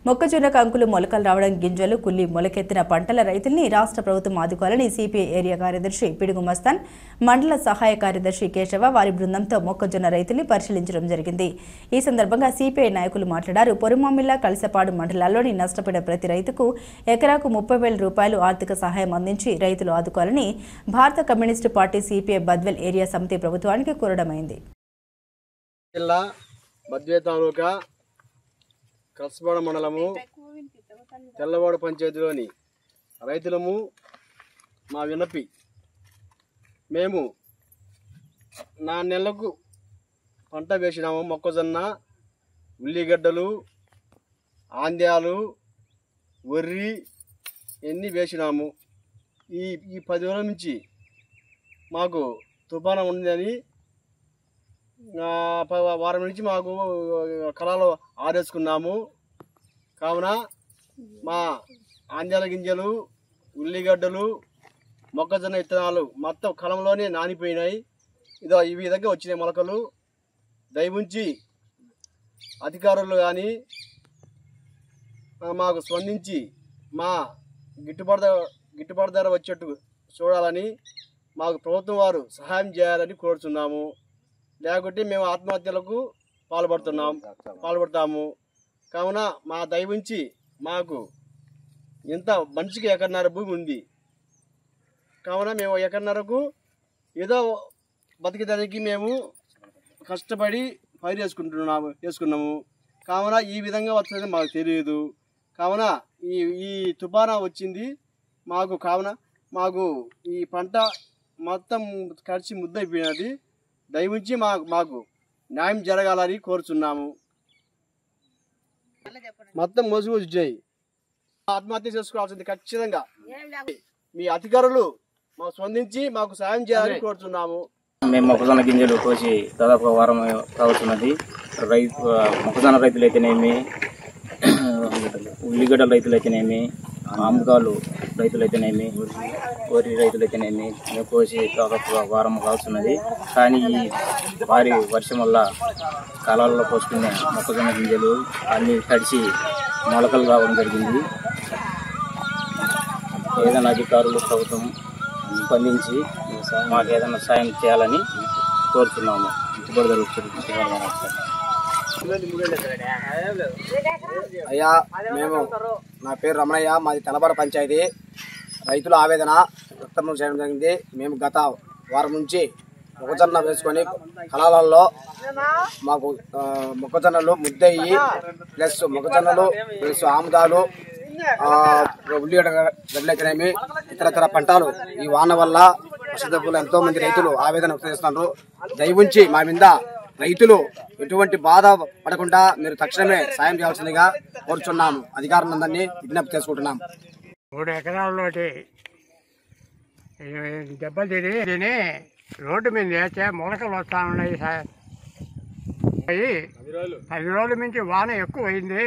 మొక్కజొన్న కంకులు మొలకలు రావడం, గింజలు కుల్లి మొలకెత్తిన పంటల రైతుల్ని రాష్ట్ర ప్రభుత్వం ఆదుకోవాలని సిపిఐ ఏరియా కార్యదర్శి పిడుగు మస్తాన్, మండల సహాయ కార్యదర్శి కేశవ వారి బృందంతో మొక్కజొన్న రైతుల్ని పరిశీలించడం జరిగింది. ఈ సందర్భంగా సిపిఐ నాయకులు మాట్లాడారు. పొరుమామిల్ల, కలసపాడు మండలాల్లోని నష్టపోయిన ప్రతి రైతుకు ఎకరాకు 30,000 రూపాయలు ఆర్థిక సహాయం అందించి రైతులు ఆదుకోవాలని భారత communist party CPI Badvel area సమితి ప్రభుత్వానికి కోరడమైంది. కలసపాడు మండలము తెల్లవాడు పంచాయతీలోని రైతులము మా విన్నపి, మేము 4 నెలలకు పంట వేసినాము. మొక్కజొన్న, ఉల్లిగడ్డలు, ఆంద్యాలు, వరి ఎన్ని వేసినాము. ఈ 10 రోజుల నుంచి మాకు తుఫాను ఉందని వారం నుంచి మాకు కళాలు ఆరేసుకున్నాము. కావున మా ఆంధ్యాల గింజలు, ఉల్లిగడ్డలు, మొక్కజొన్న విత్తనాలు మొత్తం కలంలోనే నానిపోయినాయి. ఈ విధంగా వచ్చినాయి మొలకలు. దయవుంచి అధికారులు కానీ మాకు స్పందించి మా గిట్టుబాటు ధర వచ్చేట్టు చూడాలని మాకు ప్రభుత్వం వారు సహాయం చేయాలని కోరుతున్నాము. లేకుంటే మేము ఆత్మహత్యలకు పాల్పడతాము. కావున మా దయవుంచి మాకు ఇంత మనిషికి 1.5 ఎకరం భూమి ఉంది. కావున మేము 1.5 ఎకరం ఏదో బతికేదానికి మేము కష్టపడి పైరు వేసుకున్నాము. కావున ఈ విధంగా వస్తుందని మాకు తెలియదు. కావున ఈ తుఫానా వచ్చింది కావున మాకు ఈ పంట మొత్తం కలిసి ముద్దయిపోయినది. దయవుంచి మాకు న్యాయం జరగాలని కోరుచున్నాము. మొత్తం మోసుకొచ్చాయి. ఆత్మహత్య చేసుకోవాల్సింది ఖచ్చితంగా. మీ అధికారులు మాకు స్పందించి మాకు సాయం చేయాలని కోరుచున్నాము. మేము మొక్కజొన్న గింజలు కోసి దాదాపు వారం కావచ్చున్నది. మొక్కజొన్న రైతులైతేనేమి, ఉల్లిగడ్డల రైతులైతేనేమి, ఆముదాలు రైతులైతేనేమి, వరి రైతులైతేనేమి మేము కోసి దాదాపు వారం కావచ్చున్నది. కానీ ఈ భారీ వర్షం వల్ల కాలాల్లో పోసుకునే మొక్కజొన్న గింజలు అన్నీ తడిసి మొలకలు రావడం జరిగింది. ఏదైనా అధికారులు ప్రభుత్వం స్పందించి మాకు ఏదైనా సాయం చేయాలని కోరుతున్నాము. అయ్యా, నా పేరు రమణయ్య, మాది తెల్లపాడు పంచాయతీ. రైతుల ఆవేదన వ్యక్తం చేయడం జరిగింది. మేము గత వారం నుంచి మొక్కజొన్న వేసుకొని కళాలలో మాకు మొక్కజొన్నలు ముద్దయ్యి ప్లస్ మొక్కజొన్నలు ప్లస్ ఆముదాలు, ఉల్లిగడ్డలైతేనేమి ఇతర పంటలు ఈ వాన వల్ల వర్షదెబ్బలు ఎంతో మంది రైతులు ఆవేదన వ్యక్తం చేస్తున్నారు. దయవుంచి మా మీద రైతులు ఎటువంటి బాధ పడకుండా మీరు తక్షణమే సాయం చేయాల్సిందిగా కోరుచున్నాము. అధికారులందరినీ విజ్ఞప్తి చేసుకుంటున్నాం. 3 ఎకరాల్లోటి దెబ్బలు తిని రోడ్డు మీద వేస్తే మొలకలు వస్తూ ఉన్నాయి. 10 రోజుల నుంచి వాన ఎక్కువ అయింది.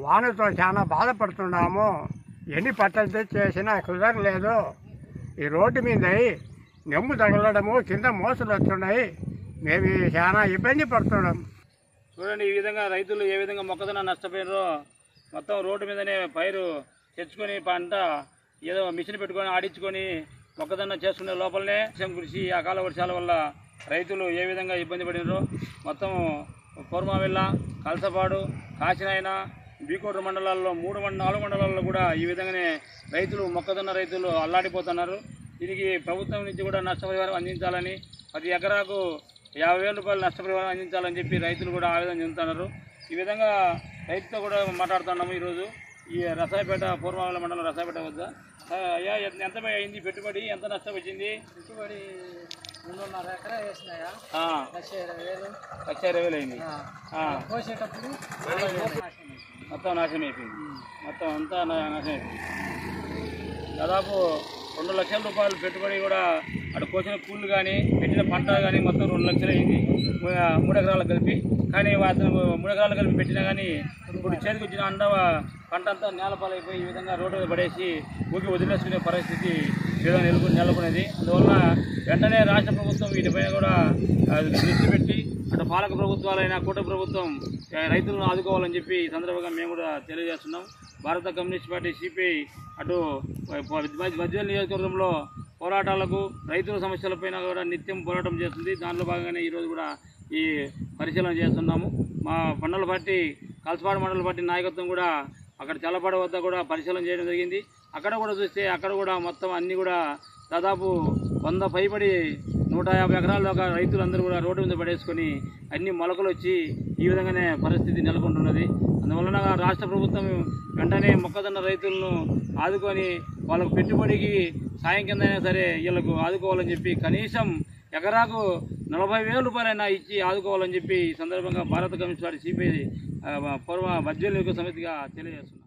వానతో చాలా బాధపడుతున్నాము. ఎన్ని పట్టలు తెచ్చేసినా కుదరలేదు. ఈ రోడ్డు మీద నెమ్ము తగలడము, కింద మోసలు వస్తున్నాయి. మేము చాలా ఇబ్బంది పడుతున్నాం. చూడండి, ఈ విధంగా రైతులు ఏ విధంగా మొక్కజొన్న నష్టపోయారో. మొత్తం రోడ్డు మీదనే పైరు తెచ్చుకొని పంట ఏదో మిషన్ పెట్టుకొని ఆడించుకొని మొక్కజొన్న చేసుకునే లోపలనే వర్షం కురిసి అకాల వర్షాల వల్ల రైతులు ఏ విధంగా ఇబ్బంది పడినారో. మొత్తం పొరుమామిల్ల, కలసపాడు, కాశీనాయన, బీకోట మండలాల్లో 4 మండలాల్లో కూడా ఈ విధంగానే మొక్కజొన్న రైతులు అల్లాడిపోతున్నారు. దీనికి ప్రభుత్వం నుంచి కూడా నష్టపరిహారం అందించాలని, 10 ఎకరాకు 50,000 రూపాయలు నష్టపరిహారం అందించాలని చెప్పి రైతులు కూడా ఆవేదన చెందుతున్నారు. ఈ విధంగా రైతుతో కూడా మాట్లాడుతున్నాము ఈరోజు ఈ రసాయపేట, పూర్వమామిల్ల మండలం రసాయపేట వద్ద. అయ్యా, ఎంత అయింది పెట్టుబడి? ఎంత నష్టం వచ్చింది? పెట్టుబడి 3.5 ఎకరా వేసినాయా, 1,20,000 అయింది. కోసేటప్పుడు మొత్తం నాశనం అయిపోయింది. మొత్తం అంతా నాశనం అయిపోయింది. దాదాపు 2 లక్షల రూపాయలు పెట్టుబడి కూడా అటు కోసిన కూళ్ళు కానీ పెట్టిన పంట కానీ మొత్తం 2 లక్షలు అయింది 3 ఎకరాలకు కలిపి. కానీ అతను 3 ఎకరాలు కలిపి పెట్టినా కానీ ఇప్పుడు చేతికి వచ్చిన పంట అంతా నేలపాలైపోయి ఈ విధంగా రోడ్డు మీద పడేసి ఊరికి వదిలేసుకునే పరిస్థితి నెలకొనేది. అందువల్ల వెంటనే రాష్ట్ర ప్రభుత్వం వీటిపైన కూడా దృష్టి పెట్టి అటు పాలక ప్రభుత్వాలైనా కూటమి ప్రభుత్వం రైతులను ఆదుకోవాలని చెప్పి ఈ సందర్భంగా మేము కూడా తెలియజేస్తున్నాం. భారత కమ్యూనిస్ట్ పార్టీ సిపిఐ అటు బద్వేలు నియోజకవర్గంలో పోరాటాలకు రైతుల సమస్యలపైన కూడా నిత్యం పోరాటం చేస్తుంది. దానిలో భాగంగానే ఈరోజు కూడా ఈ పరిశీలన చేస్తున్నాము. మా మండల పార్టీ కల్సపాడు మండల పార్టీ నాయకత్వం కూడా అక్కడ చల్లపాడు వద్ద కూడా పరిశీలన చేయడం జరిగింది. అక్కడ కూడా చూస్తే అక్కడ కూడా మొత్తం అన్నీ కూడా దాదాపు 100 పైబడి 150 ఎకరాల దాకా రైతులందరూ కూడా రోడ్డు మీద పడేసుకొని అన్ని మొలకలు వచ్చి ఈ విధంగానే పరిస్థితి నెలకొంటున్నది. అందువలన రాష్ట్ర ప్రభుత్వం వెంటనే మొక్కజొన్న రైతులను ఆదుకొని వాళ్ళకు పెట్టుబడికి సాయం కిందైనా సరే వీళ్ళకు ఆదుకోవాలని చెప్పి కనీసం ఎకరాకు 40,000 రూపాయలైనా ఇచ్చి ఆదుకోవాలని చెప్పి ఈ సందర్భంగా భారత కమ్యూనిస్ట్ పార్టీ సిపిఐ పూర్వ బద్వేలు సమితిగా తెలియజేస్తుంది.